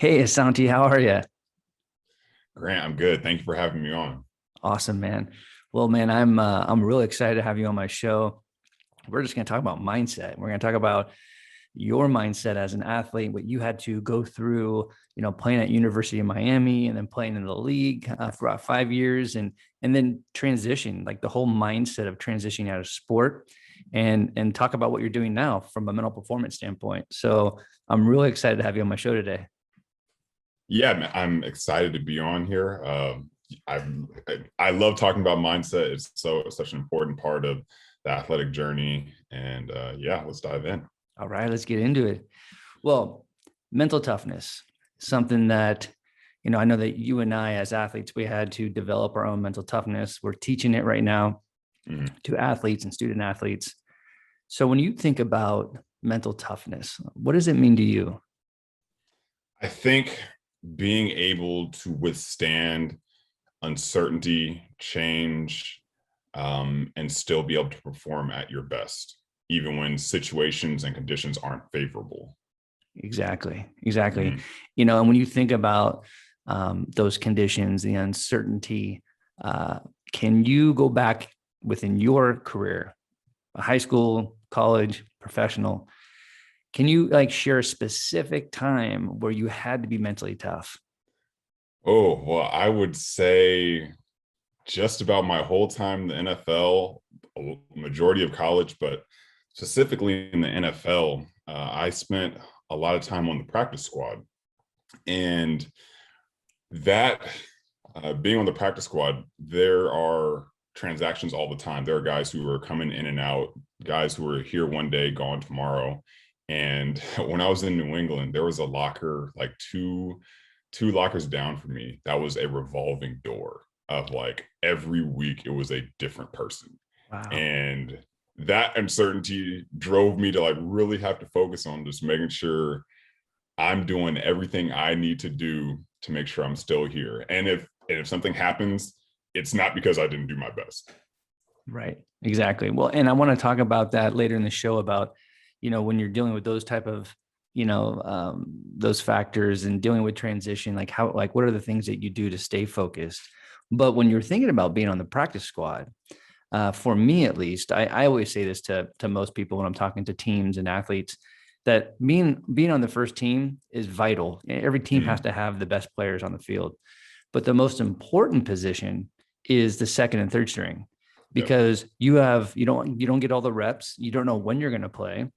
Hey, Asante, how are you? Grant, I'm good. Thank you for having me on. Awesome, man. Well, man, I'm really excited to have you on my show. We're just going to talk about mindset. We're going to talk about your mindset as an athlete, what you had to go through, playing at University of Miami and then playing in the league for about 5 years, and then transition, like the whole mindset of transitioning out of sport, and talk about what you're doing now from a mental performance standpoint. So I'm really excited to have you on my show today. Yeah, man, I'm excited to be on here. I love talking about mindset. It's such an important part of the athletic journey. And yeah, let's dive in. All right, let's get into it. Well, mental toughness, something that, I know that you and I as athletes, we had to develop our own mental toughness. We're teaching it right now Mhm. to athletes and student athletes. So when you think about mental toughness, what does it mean to you? I think being able to withstand uncertainty, change, and still be able to perform at your best, even when situations and conditions aren't favorable. Exactly. Exactly. Mhm. And when you think about those conditions, the uncertainty, uh, can you go back within your career, high school, college, professional? Can you like share a specific time where you had to be mentally tough? Oh, well, I would say just about my whole time in the NFL, a majority of college, but specifically in the NFL, I spent a lot of time on the practice squad. And that being on the practice squad, there are transactions all the time. There are guys who are coming in and out, guys who are here one day, gone tomorrow. And when I was in New England, there was a locker like two lockers down from me. That was a revolving door of like every week it was a different person. Wow. And that uncertainty drove me to like really have to focus on just making sure I'm doing everything I need to do to make sure I'm still here. And if something happens, it's not because I didn't do my best. Right. Exactly. Well, and I want to talk about that later in the show about, when you're dealing with those type of, those factors and dealing with transition, like like, what are the things that you do to stay focused? But when you're thinking about being on the practice squad, for me at least, I always say this to most people when I'm talking to teams and athletes, that being on the first team is vital. Every team has Mm, to have the best players on the field, but the most important position is the second and third string, yep. because you don't get all the reps, you don't know when you're going to play,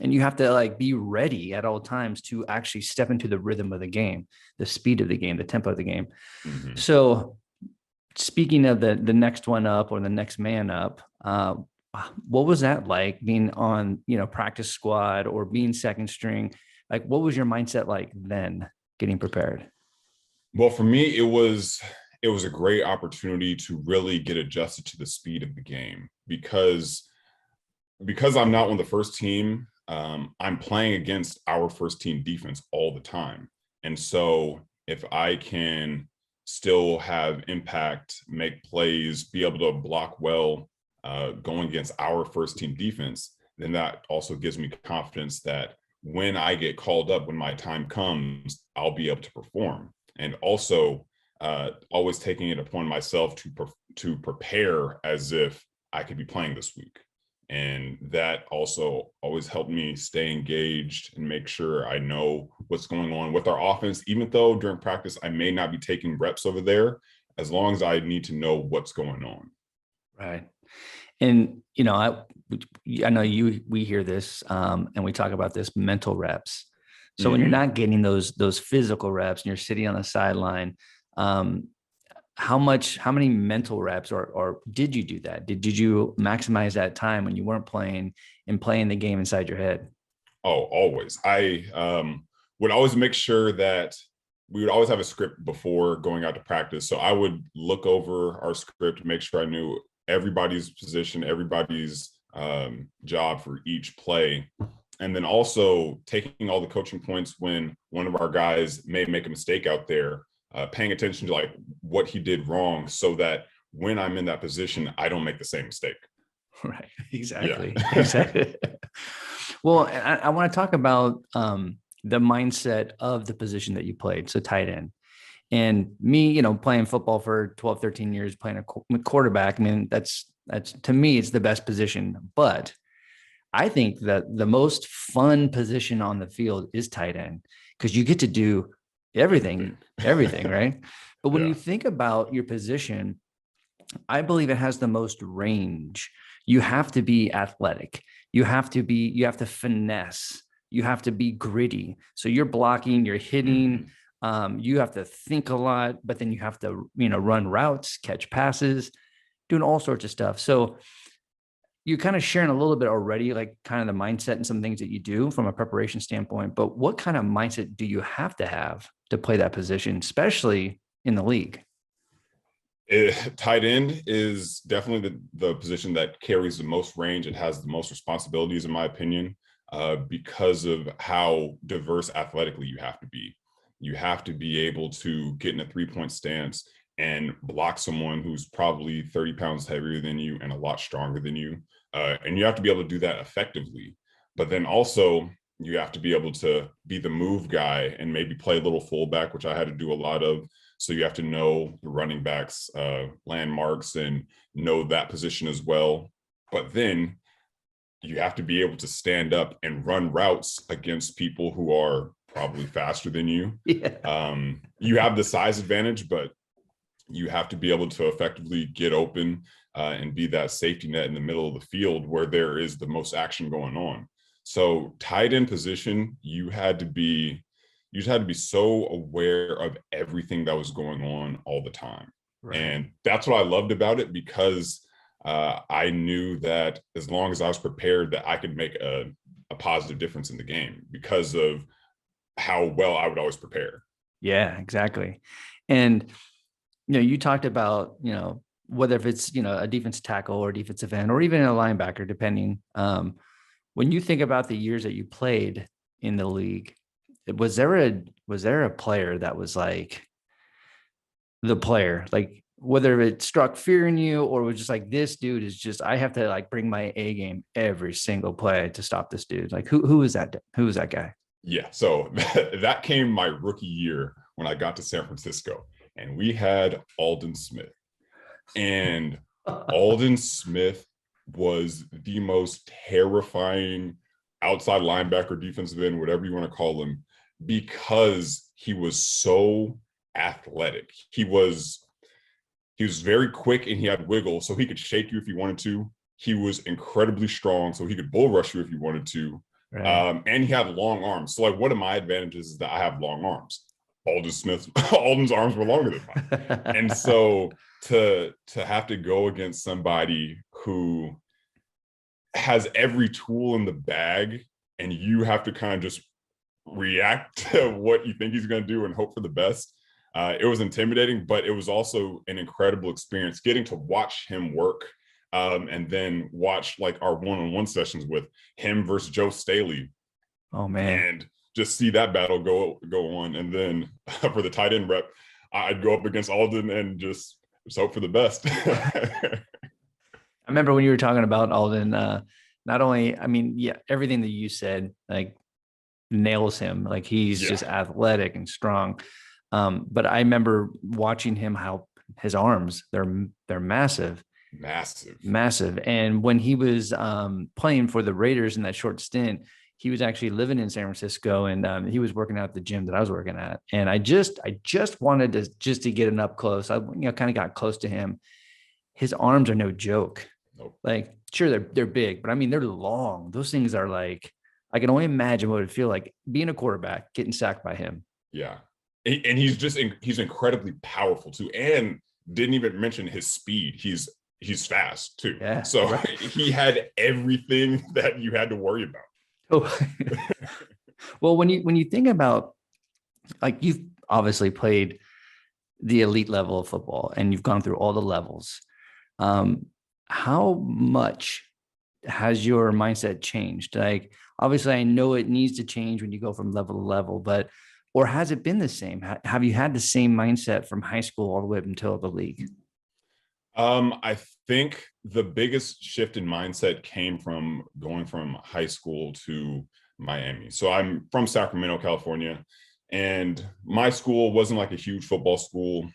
and you have to like be ready at all times to actually step into the rhythm of the game, the speed of the game, the tempo of the game. Hmm. So speaking of the next one up or the next man up, what was that like being on practice squad or being second string? Like, what was your mindset like then, getting prepared? Well, for me, it was a great opportunity to really get adjusted to the speed of the game because I'm not on the first team. I'm playing against our first team defense all the time, and so if I can still have impact, make plays, be able to block well, going against our first team defense, then that also gives me confidence that when I get called up, when my time comes, I'll be able to perform. And also, always taking it upon myself to prepare as if I could be playing this week. And that also always helped me stay engaged and make sure I know what's going on with our offense, even though during practice I may not be taking reps over there, as long as I need to know what's going on. Right. And I know we hear this, and we talk about this mental reps. So when you're Mm-hmm. not getting those physical reps and you're sitting on the sideline, um, how many mental reps, or did you do that? Did you maximize that time when you weren't playing and playing the game inside your head? Oh, always. I would always make sure that we would always have a script before going out to practice. So I would look over our script, make sure I knew everybody's position, everybody's job for each play. And then also taking all the coaching points when one of our guys may make a mistake out there, paying attention to like what he did wrong so that when I'm in that position, I don't make the same mistake. Right. Yeah. Exactly. Exactly. Well, I want to talk about the mindset of the position that you played. So tight end. And me, playing football for 12, 13 years, playing a quarterback, I mean, that's to me, it's the best position. But I think that the most fun position on the field is tight end because you get to do everything, right? But when you think about your position, I believe it has the most range. You have to be athletic. You have to finesse. You have to be gritty. So you're blocking, you're hitting, you have to think a lot, but then you have to, run routes, catch passes, doing all sorts of stuff. So you're kind of sharing a little bit already, like kind of the mindset and some things that you do from a preparation standpoint, but what kind of mindset do you have to play that position, especially in the league? Tight end is definitely the position that carries the most range. It has the most responsibilities, in my opinion, because of how diverse athletically you have to be. You have to be able to get in a three-point stance and block someone who's probably 30 pounds heavier than you and a lot stronger than you. And you have to be able to do that effectively. But then also, you have to be able to be the move guy and maybe play a little fullback, which I had to do a lot of. So you have to know the running backs, landmarks, and know that position as well. But then you have to be able to stand up and run routes against people who are probably faster than you. You have the size advantage, but you have to be able to effectively get open and be that safety net in the middle of the field where there is the most action going on. So tight end position, you just had to be so aware of everything that was going on all the time. Right. And that's what I loved about it, because I knew that as long as I was prepared, that I could make a positive difference in the game because of how well I would always prepare. Yeah, exactly. And, you talked about, whether if it's, a defensive tackle or defensive end, or even a linebacker, depending, when you think about the years that you played in the league, was there a player that was like the player, like whether it struck fear in you or was just like, this dude is just, I have to like bring my A game every single play to stop this dude? Like who was that? Who was that guy? Yeah. So that came my rookie year when I got to San Francisco, and we had Alden Smith. And Alden Smith was the most terrifying outside linebacker, defensive end, whatever you want to call him, because he was so athletic. He was very quick and he had wiggle, so he could shake you if he wanted to. He was incredibly strong, so he could bull rush you if you wanted to. Right. And he had long arms. So like, one of my advantages is that I have long arms. Alden's arms were longer than mine. And so to have to go against somebody who has every tool in the bag, and you have to kind of just react to what you think he's going to do and hope for the best. It was intimidating, but it was also an incredible experience getting to watch him work, and then watch like our one-on-one sessions with him versus Joe Staley. Oh man. And just see that battle go on. And then for the tight end rep, I'd go up against Alden and just hope for the best. I remember when you were talking about Alden, not only, I mean, yeah, everything that you said, like, nails him. Like he's just athletic and strong. But I remember watching him, how his arms, they're massive. And when he was playing for the Raiders in that short stint, he was actually living in San Francisco, and he was working out at the gym that I was working at. And I just wanted to get an up close. I kind of got close to him. His arms are no joke. Nope. Like, sure, they're big, but I mean, they're long. Those things are like, I can only imagine what it would feel like being a quarterback, getting sacked by him. Yeah. And he's incredibly powerful too. And didn't even mention his speed. He's fast too. Yeah, so right. He had everything that you had to worry about. Oh. Well, when you think about, like, you've obviously played the elite level of football and you've gone through all the levels. How much has your mindset changed? Like, obviously I know it needs to change when you go from level to level, but, or has it been the same? Have you had the same mindset from high school all the way up until the league? I think the biggest shift in mindset came from going from high school to Miami. So I'm from Sacramento, California, and my school wasn't like a huge football school.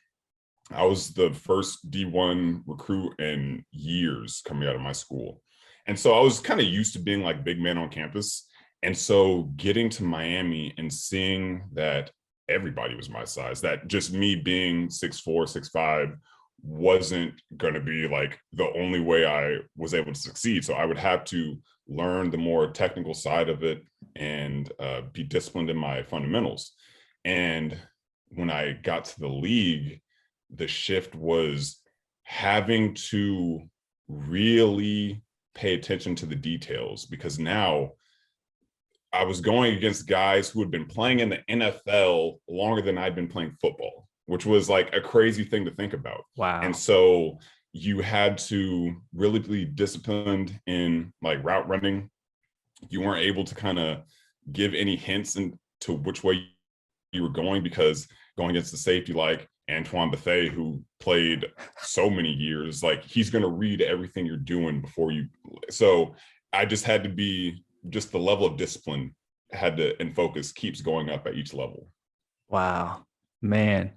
I was the first D1 recruit in years coming out of my school. And so I was kind of used to being like big man on campus. And so getting to Miami and seeing that everybody was my size, that just me being 6'4", 6'5" wasn't going to be like the only way I was able to succeed. So I would have to learn the more technical side of it and be disciplined in my fundamentals. And when I got to the league, the shift was having to really pay attention to the details, because now I was going against guys who had been playing in the NFL longer than I'd been playing football, which was like a crazy thing to think about. And Wow. so you had to really be disciplined in like route running. You weren't able to kind of give any hints into which way you were going, because going against the safety like Antoine Bethea, who played so many years, like he's going to read everything you're doing before you. So I just had to be, just the level of discipline had to, and focus keeps going up at each level. Wow, man.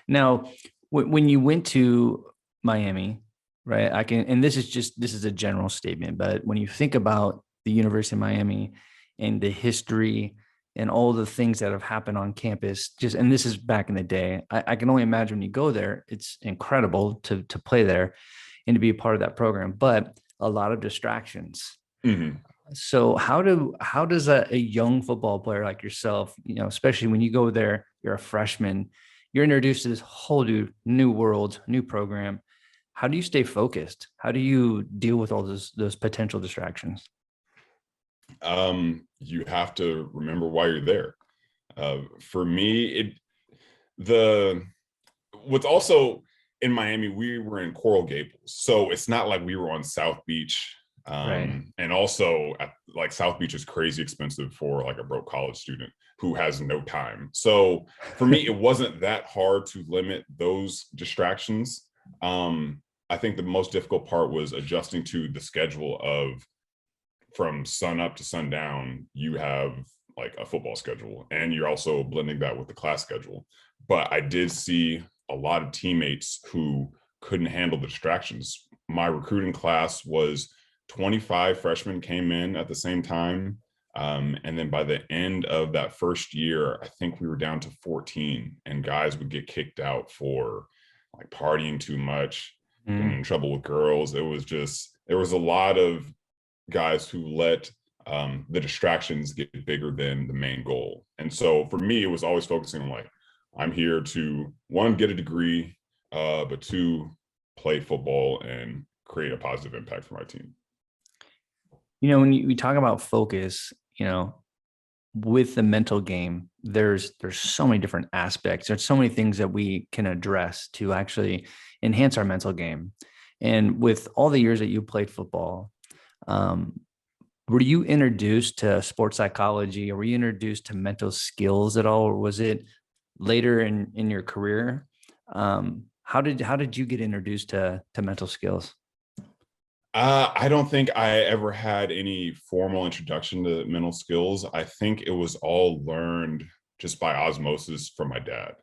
Now, when you went to Miami, right? And this is a general statement, but when you think about the University of Miami and the history and all the things that have happened on campus, and this is back in the day, I can only imagine when you go there, it's incredible to play there and to be a part of that program, but a lot of distractions. Mm-hmm. So how does a young football player like yourself, especially when you go there, you're a freshman, you're introduced to this whole new world, new program. How do you stay focused? How do you deal with all those potential distractions? You have to remember why you're there. For me, the what's also in Miami, we were in Coral Gables, so it's not like we were on South Beach. Right. And also like South Beach is crazy expensive for like a broke college student who has no time. So for me, it wasn't that hard to limit those distractions. I think the most difficult part was adjusting to the schedule of, from sun up to sundown, you have like a football schedule, and you're also blending that with the class schedule. But I did see a lot of teammates who couldn't handle the distractions. My recruiting class was 25 freshmen came in at the same time. And then by the end of that first year, I think we were down to 14, and guys would get kicked out for like partying too much, getting in trouble with girls. It was just, there was a lot of guys who let the distractions get bigger than the main goal. And so for me, it was always focusing on like, I'm here to, one, get a degree, but two, play football and create a positive impact for my team. When we talk about focus, with the mental game, there's so many different aspects. There's so many things that we can address to actually enhance our mental game. And with all the years that you played football, were you introduced to sports psychology, or were you introduced to mental skills at all? Or was it later in your career? How did you get introduced to mental skills? I don't think I ever had any formal introduction to mental skills. I think it was all learned just by osmosis from my dad.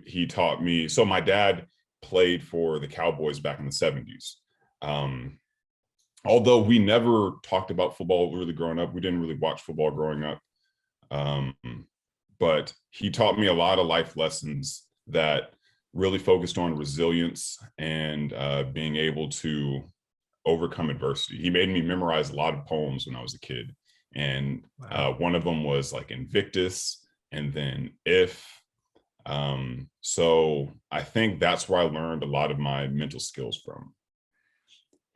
He taught me. So my dad played for the Cowboys back in the 70s. Although we never talked about football really growing up, we didn't really watch football growing up. But he taught me a lot of life lessons that really focused on resilience and being able to overcome adversity. He made me memorize a lot of poems when I was a kid. And one of them was like Invictus and then If. So I think that's where I learned a lot of my mental skills from.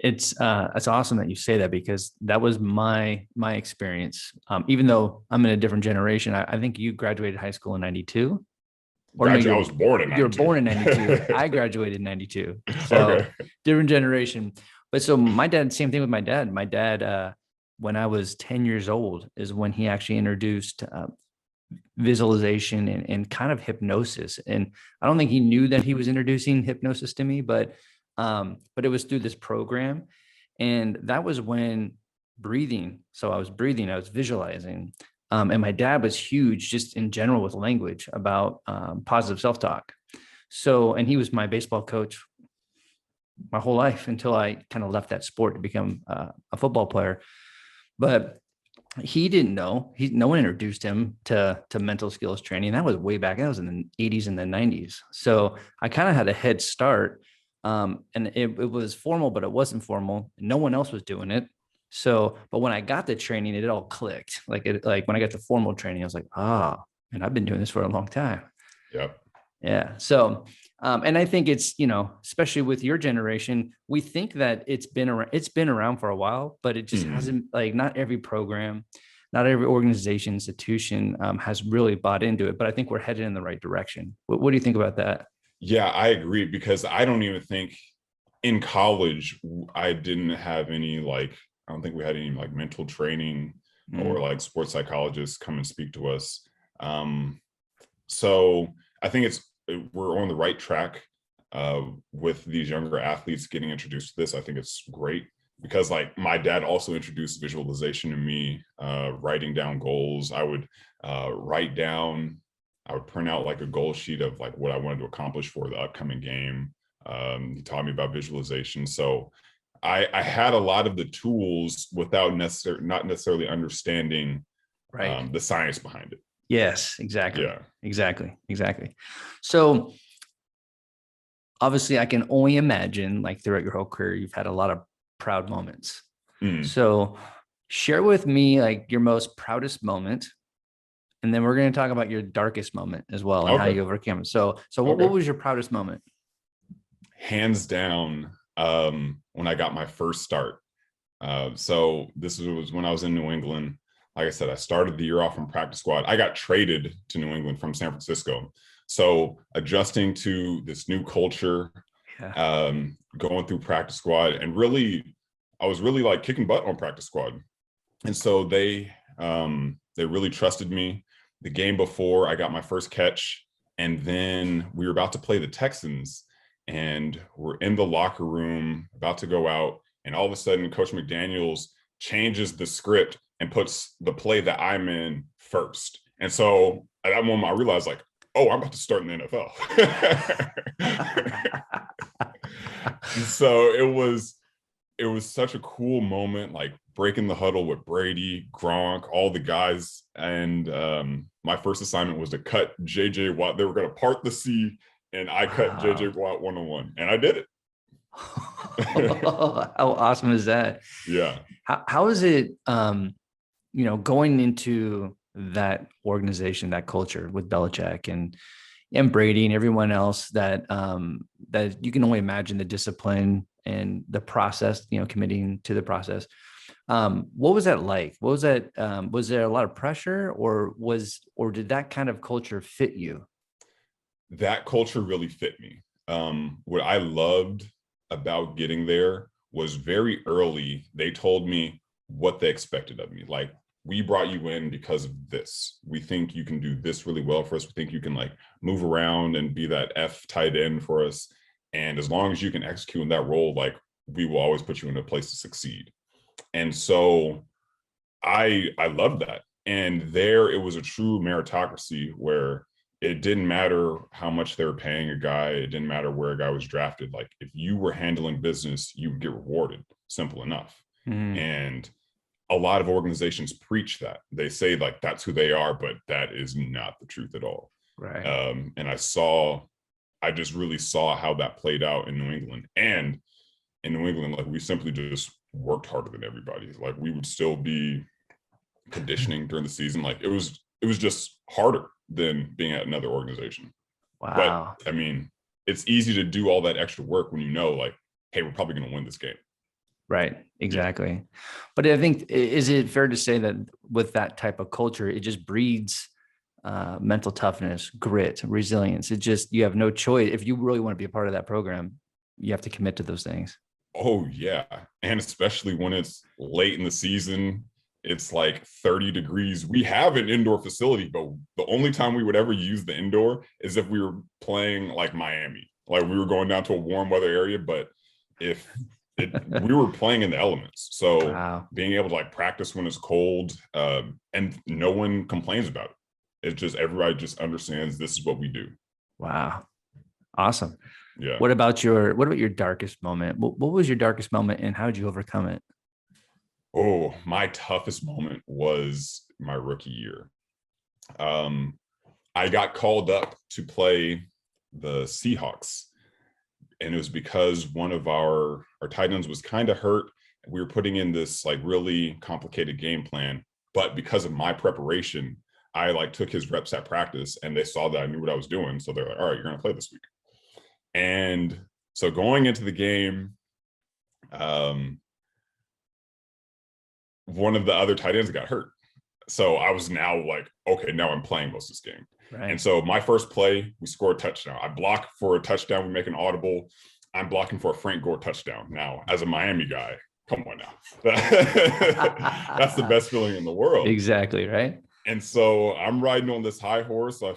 It's awesome that you say that, because that was my experience. Even though I'm in a different generation, I think you graduated high school in 92. Or no, I was born in 92. You were born in 92. I graduated in 92. So Okay. different generation. But so my dad, same thing with my dad. My dad, when I was 10 years old, is when he actually introduced visualization and kind of hypnosis. And I don't think he knew that he was introducing hypnosis to me, but it was through this program. And that was when breathing. So I was breathing, I was visualizing. And my dad was huge just in general with language about positive self-talk. So, and he was my baseball coach my whole life until I kind of left that sport to become a football player. But he didn't know. No one introduced him to mental skills training. That was way back. That was in the 80s and the 90s. So I kind of had a head start. And it was formal, but it wasn't formal. No one else was doing it. So, but when I got the training, it all clicked. Like when I got the formal training, I was like, and I've been doing this for a long time. Yep. Yeah. So, and I think it's, especially with your generation, we think that it's been around for a while, but it just hasn't, like, not every program, not every organization, institution has really bought into it, but I think we're headed in the right direction. What do you think about that? Yeah, I agree, because I don't even think in college, I didn't have any, like, I don't think we had any like mental training or like sports psychologists come and speak to us. So I think we're on the right track with these younger athletes getting introduced to this. I think it's great because, like, my dad also introduced visualization to me, writing down goals. I would print out like a goal sheet of like what I wanted to accomplish for the upcoming game. He taught me about visualization. So I had a lot of the tools without not necessarily understanding the science behind it. Yes, exactly. Yeah. Exactly. So obviously I can only imagine, like, throughout your whole career, you've had a lot of proud moments. So share with me like your most proudest moment. And then we're going to talk about your darkest moment as well and how you overcame it. So what was your proudest moment? Hands down, when I got my first start. So this was when I was in New England. Like I said, I started the year off in practice squad. I got traded to New England from San Francisco. So adjusting to this new culture, going through practice squad, and I was really like kicking butt on practice squad. And so they really trusted me. The game before, I got my first catch, and then we were about to play the Texans, and we're in the locker room about to go out, and all of a sudden Coach McDaniels changes the script and puts the play that I'm in first. And so at that moment I realized, like, oh, I'm about to start in the NFL. So it was such a cool moment, like breaking the huddle with Brady, Gronk, all the guys. And my first assignment was to cut JJ Watt. They were going to part the sea, and I cut JJ Watt one-on-one, and I did it. How awesome is that? Yeah. How is it, going into that organization, that culture with Belichick and Brady and everyone else, that you can only imagine the discipline and the process, committing to the process. What was that like? What was that? Was there a lot of pressure, or did that kind of culture fit you? That culture really fit me. What I loved about getting there was very early, they told me what they expected of me. Like, we brought you in because of this. We think you can do this really well for us. We think you can, like, move around and be that F tight end for us. And as long as you can execute in that role, like, we will always put you in a place to succeed. And so I loved that. And there, it was a true meritocracy where it didn't matter how much they were paying a guy. It didn't matter where a guy was drafted. Like, if you were handling business, you would get rewarded. Simple enough. And a lot of organizations preach that. They say, like, that's who they are, but that is not the truth at all. Right. And I just really saw how that played out in New England. And in New England, like, we simply just worked harder than everybody. Like, we would still be conditioning during the season. Like, it was just harder than being at another organization. Wow. But I mean, it's easy to do all that extra work when you know, like, hey, we're probably going to win this game. Right. Exactly. Yeah. But I think, is it fair to say that with that type of culture, it just breeds mental toughness, grit, resilience? You have no choice. If you really want to be a part of that program, you have to commit to those things. Oh yeah. And especially when it's late in the season, it's like 30 degrees. We have an indoor facility, but the only time we would ever use the indoor is if we were playing like Miami. Like, we were going down to a warm weather area, but if We were playing in the elements. So Wow. being able to like practice when it's cold, and no one complains about it. It's just everybody just understands this is what we do. Wow. Awesome. Yeah. What about your darkest moment? What was your darkest moment and how did you overcome it? Oh, my toughest moment was my rookie year. Um, I got called up to play the Seahawks, and it was because one of our tight ends was kind of hurt. We were putting in this like really complicated game plan, but because of my preparation, I like took his reps at practice, and they saw that I knew what I was doing. So they're like, "All right, you're going to play this week." And so going into the game, um, one of the other tight ends got hurt. So I was now like, okay, now I'm playing most of this game. Right. And so my first play, we score a touchdown. I block for a touchdown. We make an audible. I'm blocking for a Frank Gore touchdown. Now, as a Miami guy, come on now. That's the best feeling in the world. Exactly. Right. And so I'm riding on this high horse. I'm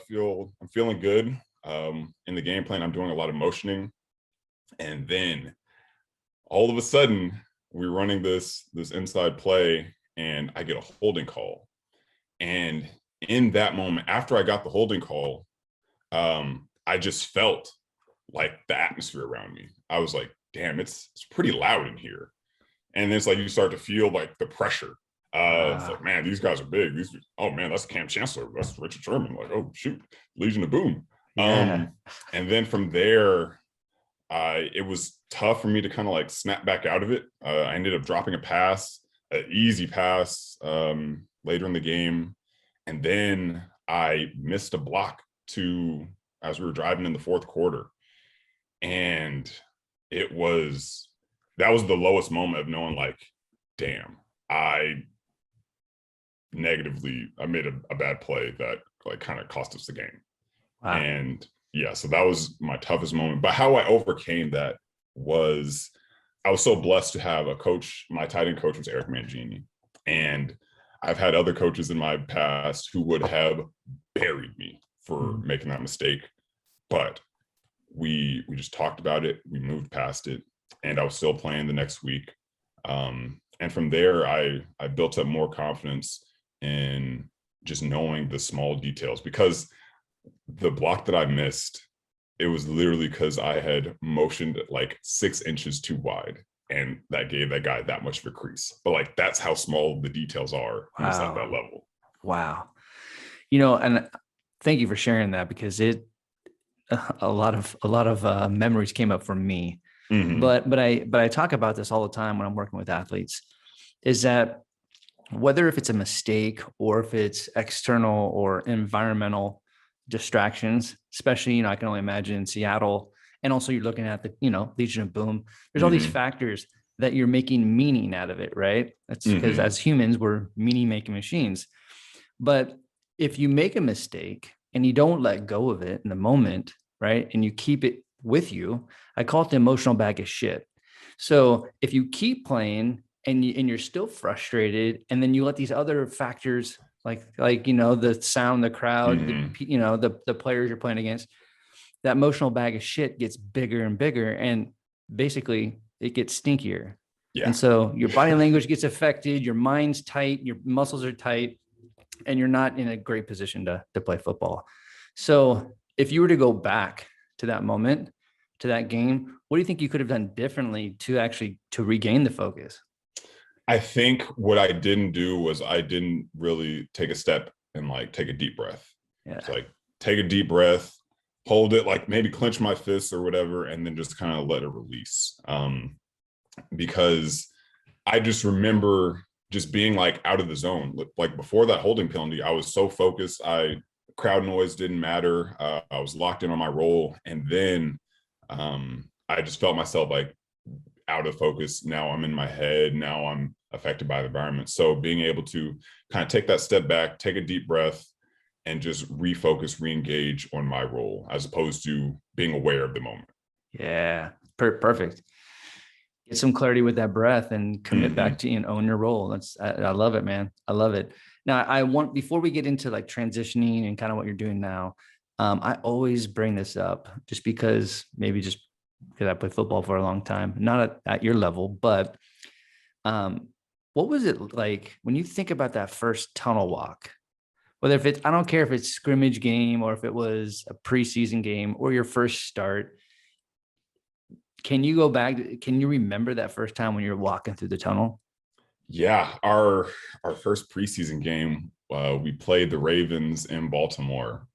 feeling good. In the game plan, I'm doing a lot of motioning. And then all of a sudden, we're running this inside play, and I get a holding call. And in that moment, after I got the holding call, I just felt like the atmosphere around me. I was like, damn, it's pretty loud in here. And it's like you start to feel like the pressure. It's like, man, these guys are big. Oh man, that's Cam Chancellor. That's Richard Sherman. Like, oh shoot, Legion of Boom. Yeah. And then from there, it was tough for me to kind of like snap back out of it. I ended up dropping a pass, an easy pass, later in the game. And then I missed a block as we were driving in the fourth quarter. And that was the lowest moment of knowing like, damn, I made a bad play that like kind of cost us the game. Wow. And yeah, so that was my toughest moment. But how I overcame that was I was so blessed to have a coach. My tight end coach was Eric Mangini. And I've had other coaches in my past who would have buried me for making that mistake. But we just talked about it. We moved past it. And I was still playing the next week. And from there, I built up more confidence in just knowing the small details, because the block that I missed, it was literally because I had motioned like 6 inches too wide, and that gave that guy that much of a crease. But like, that's how small the details are when it's at that level. Wow. And thank you for sharing that, because a lot of memories came up for me. Mm-hmm. But I talk about this all the time when I'm working with athletes, is that whether if it's a mistake or if it's external or environmental distractions, especially, I can only imagine in Seattle, and also you're looking at the, Legion of Boom, there's all these factors that you're making meaning out of it, right? That's because as humans, we're meaning making machines. But if you make a mistake and you don't let go of it in the moment, right, and you keep it with you, I call it the emotional bag of shit. So if you keep playing and you're still frustrated, and then you let these other factors like the sound, the crowd, the players you're playing against, that emotional bag of shit gets bigger and bigger, and basically it gets stinkier. Yeah. And so your body language gets affected, your mind's tight, your muscles are tight, and you're not in a great position to play football. So if you were to go back to that moment, to that game, what do you think you could have done differently to regain the focus? I think what I didn't do was I didn't really take a step and like take a deep breath. Yeah. It's like, take a deep breath, hold it, like maybe clench my fists or whatever, and then just kind of let it release. Because I just remember just being like out of the zone. Like before that holding penalty, I was so focused. Crowd noise didn't matter. I was locked in on my role. And then I just felt myself like out of focus. Now I'm in my head. Now I'm affected by the environment. So being able to kind of take that step back, take a deep breath, and just refocus, re-engage on my role, as opposed to being aware of the moment. Yeah, perfect. Get some clarity with that breath and commit back to and own your role. I love it, man. I love it. Now, before we get into like transitioning and kind of what you're doing now, I always bring this up just because maybe just because I played football for a long time, not at your level, but what was it like when you think about that first tunnel walk? Whether if it's, I don't care if it's scrimmage game or if it was a preseason game or your first start. Can you go back? Can you remember that first time when you're walking through the tunnel? Yeah, our first preseason game, we played the Ravens in Baltimore,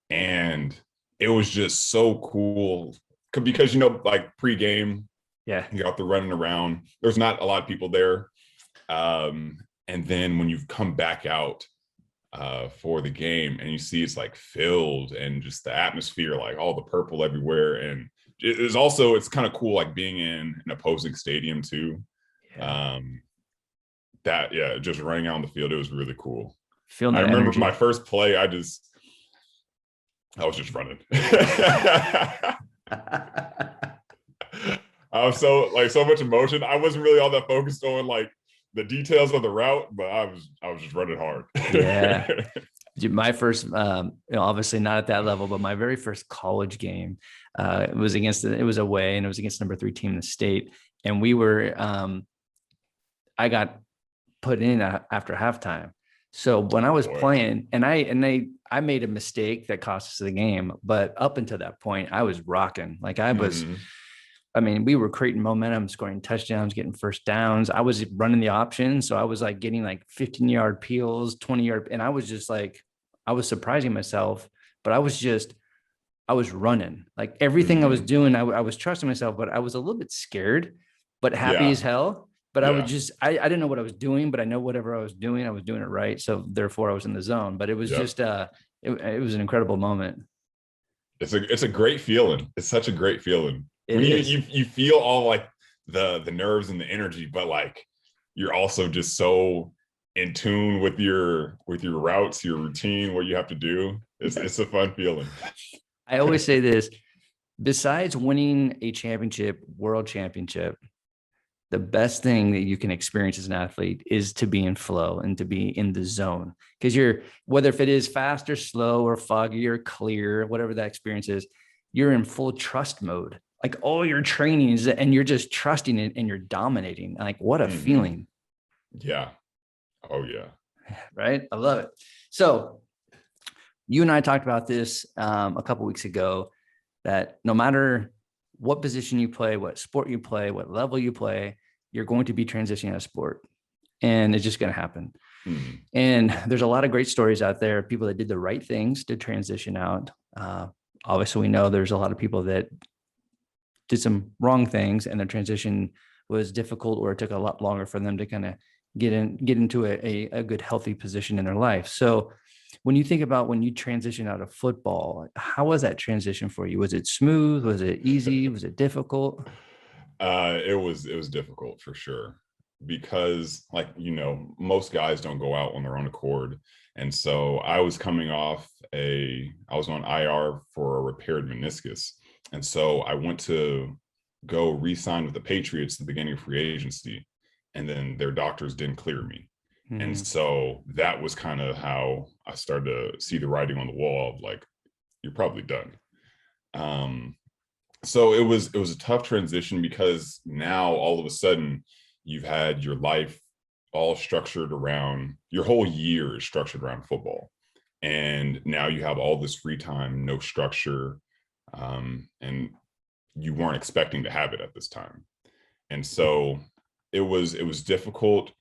and it was just so cool because like pregame, Yeah. you're out there running around. There's not a lot of people there, and then when you've come back out for the game and you see it's like filled and just the atmosphere, like all the purple everywhere, and it's kind of cool like being in an opposing stadium too. Yeah. That yeah, just running out on the field, it was really cool. Feeling I that remember my energy. first play, I was just running. I was so much emotion. I wasn't really all that focused on like the details of the route, but I was just running hard. Yeah. My first, obviously not at that level, but my very first college game, it was away, and it was against number 3 team in the state. And I got put in after halftime. So when I was playing, and I made a mistake that cost us the game, but up until that point, I was rocking. Like I mean, we were creating momentum, scoring touchdowns, getting first downs. I was running the option. So I was like getting like 15-yard peels, 20-yard. And I was just like, I was surprising myself, but I was running. Like everything I was doing, I was trusting myself, but I was a little bit scared, but happy as hell. But I I didn't know what I was doing, but I know whatever I was doing it right. So therefore I was in the zone, but it was just, it was an incredible moment. It's a great feeling. It's such a great feeling. When you feel all like the nerves and the energy, but like you're also just so in tune with your routes, your routine, what you have to do. It's a fun feeling. I always say this, besides winning a championship, world championship, the best thing that you can experience as an athlete is to be in flow and to be in the zone. Because whether if it is fast or slow or foggy or clear, whatever that experience is, you're in full trust mode. Like all your trainings, and you're just trusting it and you're dominating. Like what a feeling. Yeah. Oh yeah. Right. I love it. So you and I talked about this a couple of weeks ago, that no matter what position you play, what sport you play, what level you play, you're going to be transitioning a sport, and it's just going to happen. And there's a lot of great stories out there, people that did the right things to transition out. Obviously, we know there's a lot of people that did some wrong things and their transition was difficult, or it took a lot longer for them to kind of get into a good, healthy position in their life. So when you think about when you transition out of football, how was that transition for you? Was it smooth? Was it easy? Was it difficult? It was difficult for sure, because like, most guys don't go out on their own accord. And so I was I was on IR for a repaired meniscus. And so I went to go re-sign with the Patriots at the beginning of free agency. And then their doctors didn't clear me. And so that was kind of how I started to see the writing on the wall of like, you're probably done. So it was a tough transition, because now all of a sudden you've had your life all structured around, your whole year is structured around football. And now you have all this free time, no structure, and you weren't expecting to have it at this time. And so it was difficult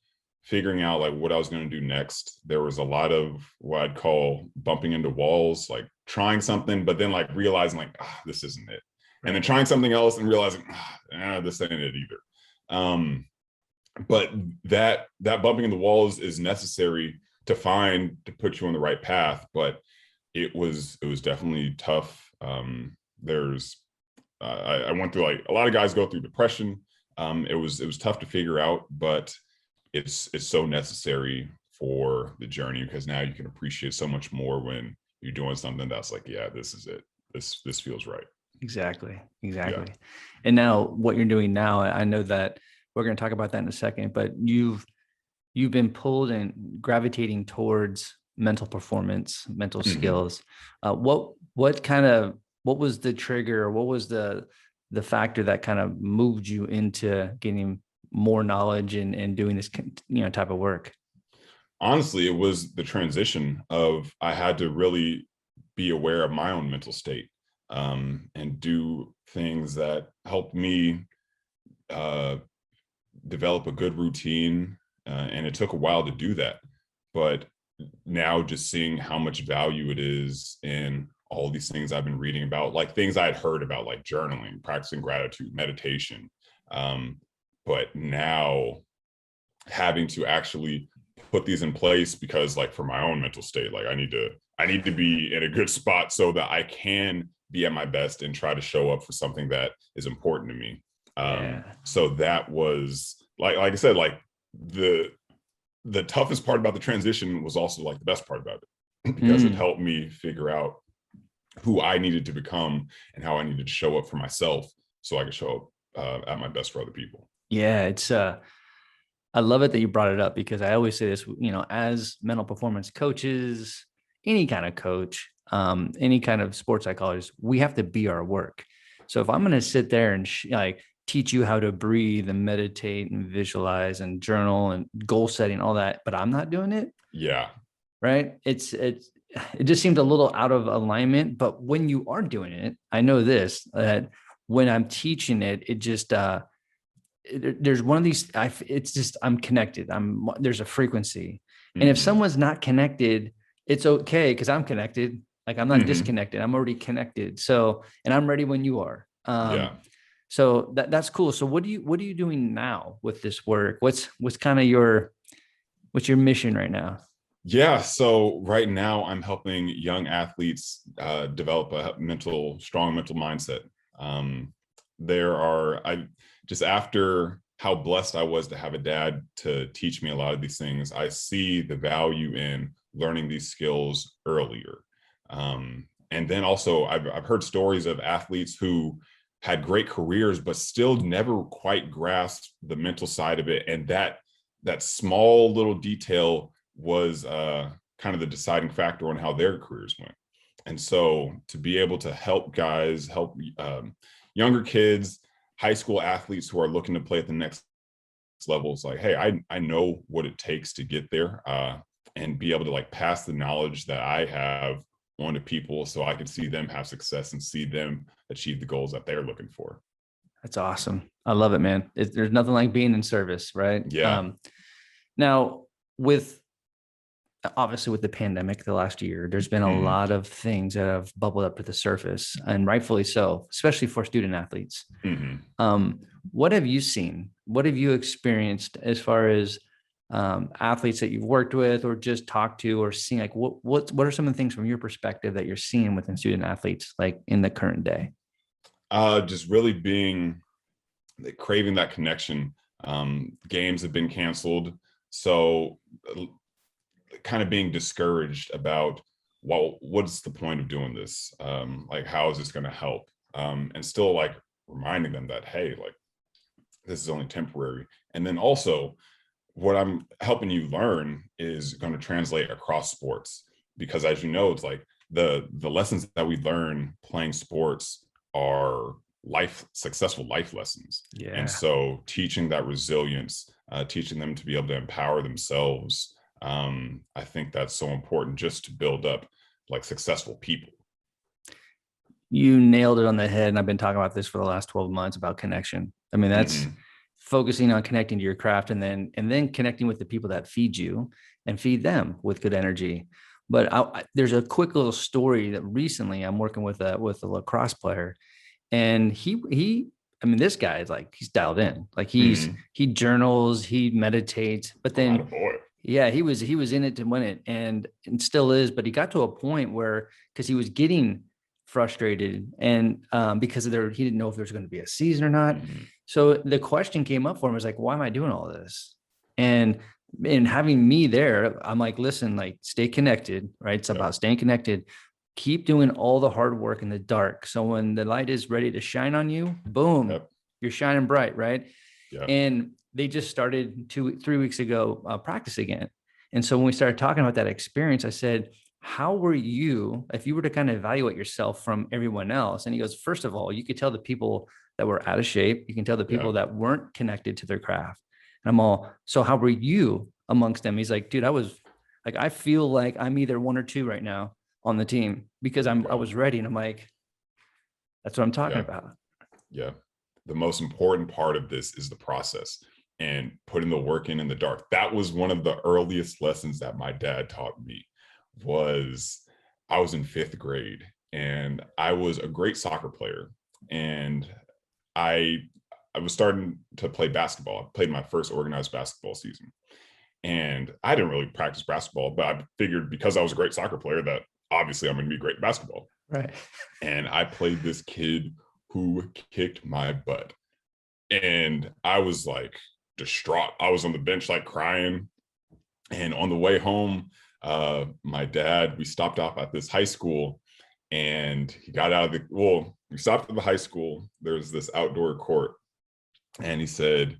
figuring out like what I was going to do next. There was a lot of what I'd call bumping into walls, like trying something, but then like realizing like, this isn't it. And then trying something else and realizing, this ain't it either. But that bumping in the walls is necessary to put you on the right path. But it was definitely tough. I went through, like a lot of guys go through depression. It was tough to figure out, but it's so necessary for the journey, because now you can appreciate so much more when you're doing something that's like, yeah, this is it. This feels right. Exactly. Yeah. And now what you're doing now, I know that we're going to talk about that in a second, but you've been pulled and gravitating towards mental performance, mental skills. What was the trigger? What was the the factor that kind of moved you into getting more knowledge and doing this, type of work? Honestly, it was the transition of I had to really be aware of my own mental state, and do things that helped me uh, develop a good routine. And it took a while to do that. But now just seeing how much value it is in all these things I've been reading about, like things I had heard about, like journaling, practicing gratitude, meditation. Um, but now having to actually put these in place, because like for my own mental state, like I need to be in a good spot so that I can be at my best and try to show up for something that is important to me. Yeah. So that was like I said, like the toughest part about the transition was also like the best part about it, because it helped me figure out who I needed to become and how I needed to show up for myself so I could show up at my best for other people. Yeah. It's, I love it that you brought it up, because I always say this, as mental performance coaches, any kind of coach, any kind of sports psychologist, we have to be our work. So if I'm going to sit there and like teach you how to breathe and meditate and visualize and journal and goal setting, all that, but I'm not doing it. Yeah. Right. It just seemed a little out of alignment. But when you are doing it, I know this, that when I'm teaching it, it just, there's one of these, it's just, I'm connected. There's a frequency. And if someone's not connected, it's okay, because I'm connected. Like, I'm not disconnected. I'm already connected. So, and I'm ready when you are. Yeah. So that's cool. So what are you doing now with this work? What's kind of what's your mission right now? Yeah. So right now I'm helping young athletes develop a strong mental mindset. I just, after how blessed I was to have a dad to teach me a lot of these things, I see the value in learning these skills earlier. And then also I've heard stories of athletes who had great careers, but still never quite grasped the mental side of it. And that small little detail was kind of the deciding factor on how their careers went. And so to be able to help younger kids, high school athletes who are looking to play at the next level, it's like, hey, I know what it takes to get there, and be able to like pass the knowledge that I have on to people so I can see them have success and see them achieve the goals that they're looking for. That's awesome. I love it, man. There's nothing like being in service, right? Yeah. Now, obviously with the pandemic the last year, there's been a lot of things that have bubbled up to the surface, and rightfully so, especially for student athletes. What have you seen? What have you experienced as far as athletes that you've worked with or just talked to or seen? Like what are some of the things from your perspective that you're seeing within student athletes, like in the current day? Just really craving that connection. Games have been canceled. So kind of being discouraged about, well, what's the point of doing this? Like, how is this going to help? And still like reminding them that, hey, like, this is only temporary. And then also what I'm helping you learn is going to translate across sports, because as you know, it's like the lessons that we learn playing sports are successful life lessons. Yeah. And so teaching that resilience, teaching them to be able to empower themselves, I think that's so important just to build up like successful people. You nailed it on the head. And I've been talking about this for the last 12 months about connection. I mean, that's focusing on connecting to your craft, and then connecting with the people that feed you and feed them with good energy. But there's a quick little story that recently I'm working with a lacrosse player, and I mean, this guy is like, he's dialed in, like he journals, he meditates, but then yeah, he was in it to win it, and still is. But he got to a point where, because he was getting frustrated, and because he didn't know if there's going to be a season or not. So the question came up for him, was like, why am I doing all this? And having me there, I'm like, listen, like, stay connected, right? It's about staying connected. Keep doing all the hard work in the dark. So when the light is ready to shine on you, boom, you're shining bright, right? And they just started 3 weeks ago practice again. And so when we started talking about that experience, I said, how were you, if you were to kind of evaluate yourself from everyone else? And he goes, first of all, you could tell the people that were out of shape. You can tell the people that weren't connected to their craft. And I'm all, so how were you amongst them? He's like, dude, I was like, I feel like I'm either one or two right now on the team because I was ready. And I'm like, that's what I'm talking about. Yeah. The most important part of this is the process and putting the work in the dark. That was one of the earliest lessons that my dad taught me. Was I was in 5th grade and I was a great soccer player, and I was starting to play basketball. I played my first organized basketball season, and I didn't really practice basketball, but I figured because I was a great soccer player that obviously I'm going to be great at basketball. Right. And I played this kid who kicked my butt, and I was like distraught. I was on the bench like crying, and on the way home, my dad, we stopped off at this high school, and he got out of we stopped at the high school. There's this outdoor court, and he said,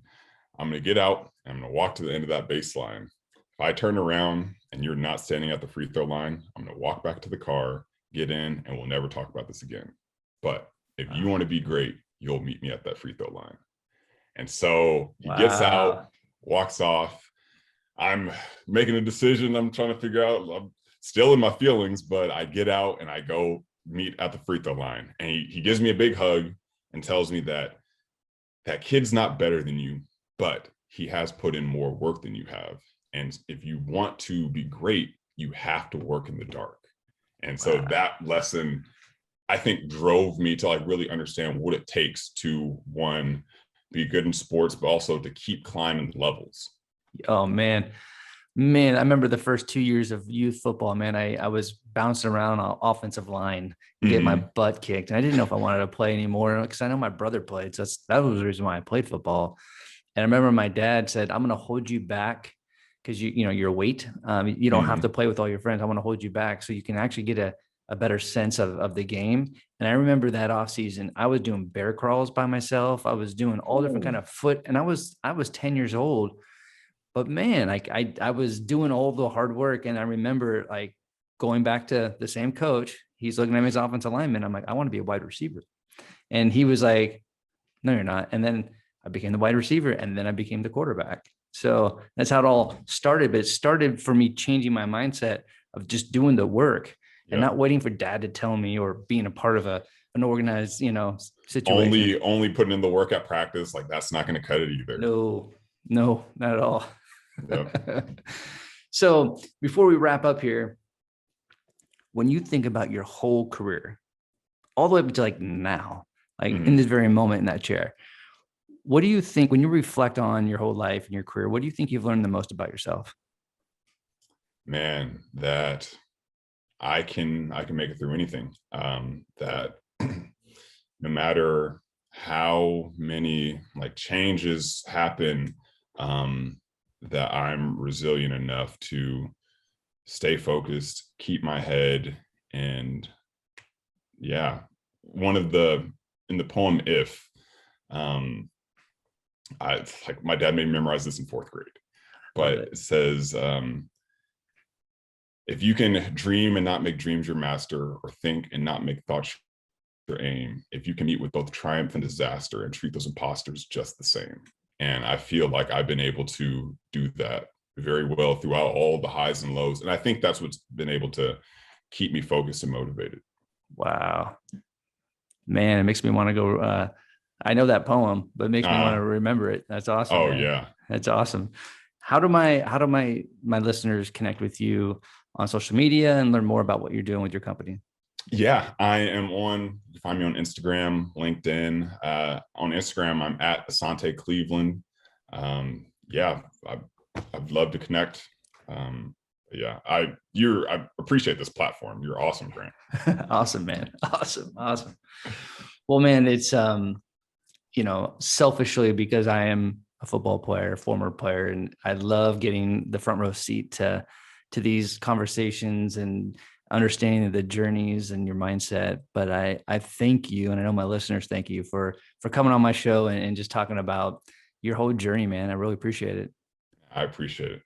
I'm going to get out and I'm going to walk to the end of that baseline. If I turn around and you're not standing at the free throw line, I'm going to walk back to the car, get in, and we'll never talk about this again. But if you want to be great, you'll meet me at that free throw line. And so he gets out, walks off. I'm making a decision. I'm trying to figure out, I'm still in my feelings, but I get out and I go meet at the free throw line. And he gives me a big hug and tells me that that kid's not better than you, but he has put in more work than you have. And if you want to be great, you have to work in the dark. And so that lesson, I think, drove me to like really understand what it takes to, one, be good in sports, but also to keep climbing levels. Oh man, I remember the first 2 years of youth football, man. I was bouncing around on offensive line, get my butt kicked. And I didn't know if I wanted to play anymore because I know my brother played. So that was the reason why I played football. And I remember my dad said, I'm going to hold you back because you know, your weight, you don't have to play with all your friends. I want to hold you back so you can actually get a better sense of the game. And I remember that off season, I was doing bear crawls by myself. I was doing all different kind of foot, and I was 10 years old. But man, I was doing all the hard work. And I remember like going back to the same coach. He's looking at me as offensive lineman. I'm like, I want to be a wide receiver. And he was like, no, you're not. And then I became the wide receiver, and then I became the quarterback. So that's how it all started. But it started for me changing my mindset of just doing the work and not waiting for dad to tell me or being a part of an organized, situation. Only putting in the work at practice, like that's not going to cut it either. No, not at all. Yep. So before we wrap up here, when you think about your whole career, all the way up to like now, like in this very moment in that chair, what do you think when you reflect on your whole life and your career, what do you think you've learned the most about yourself? Man, that I can make it through anything. That no matter how many like changes happen, that I'm resilient enough to stay focused, keep my head. And one of in the poem If, like my dad made me memorize this in 4th grade, but it says, if you can dream and not make dreams your master, or think and not make thoughts your aim, if you can meet with both triumph and disaster and treat those imposters just the same. And I feel like I've been able to do that very well throughout all the highs and lows. And I think that's what's been able to keep me focused and motivated. Wow. Man, it makes me want to go. I know that poem, but it makes me want to remember it. That's awesome. Oh, man. yeah. That's awesome. How do my listeners connect with you on social media and learn more about what you're doing with your company? Yeah, I am you can find me on Instagram, LinkedIn. On Instagram, I'm at Asante Cleveland. I'd love to connect. I appreciate this platform. You're awesome, Grant. Awesome, man. Awesome. Well, man, it's, selfishly, because I am a football player, former player, and I love getting the front row seat to these conversations and understanding the journeys and your mindset. But I thank you, and I know my listeners thank you for coming on my show and just talking about your whole journey, man. I really appreciate it. I appreciate it.